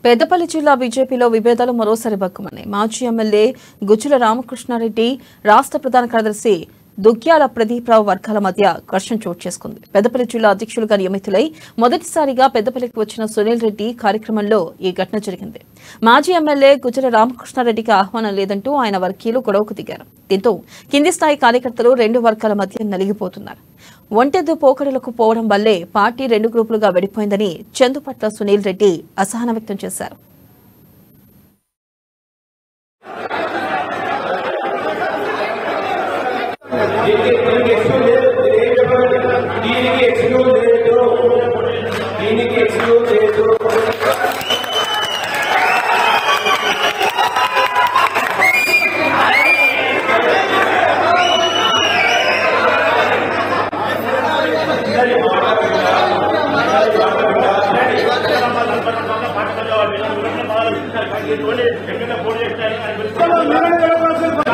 పెద్దపల్లి జిల్లా బీజేపీలో విభేదాలు మరోసారి బక్కుమన్నాయి. మాజీ ఎమ్మెల్యే గుజ్జుల రామకృష్ణారెడ్డి, రాష్ట్ర ప్రధాన కార్యదర్శి దుగ్గ్యాల ప్రదీప్రావు వర్గాల మధ్య ఘర్షణ చోటు చేసుకుంది. పెద్దపల్లి జిల్లా అధ్యక్షులుగా నియమితులై మొదటిసారిగా పెద్దపల్లికి వచ్చిన సునీల్ రెడ్డి కార్యక్రమంలో ఈ ఘటన జరిగింది. మాజీ ఎమ్మెల్యే గుజ్జుల రామకృష్ణారెడ్డికి ఆహ్వానం లేదంటూ ఆయన వర్గీయులు గొడవకు దిగారు. దీంతో కింది స్థాయి కార్యకర్తలు రెండు వర్గాల మధ్య నలిగిపోతున్నారు. ఒంటెద్దు పోకడలకు పోవడం వల్లే పార్టీ రెండు గ్రూపులుగా విడిపోయిందని చందుపట్ల సునీల్ రెడ్డి అసహనం వ్యక్తం చేశారు. పోటీ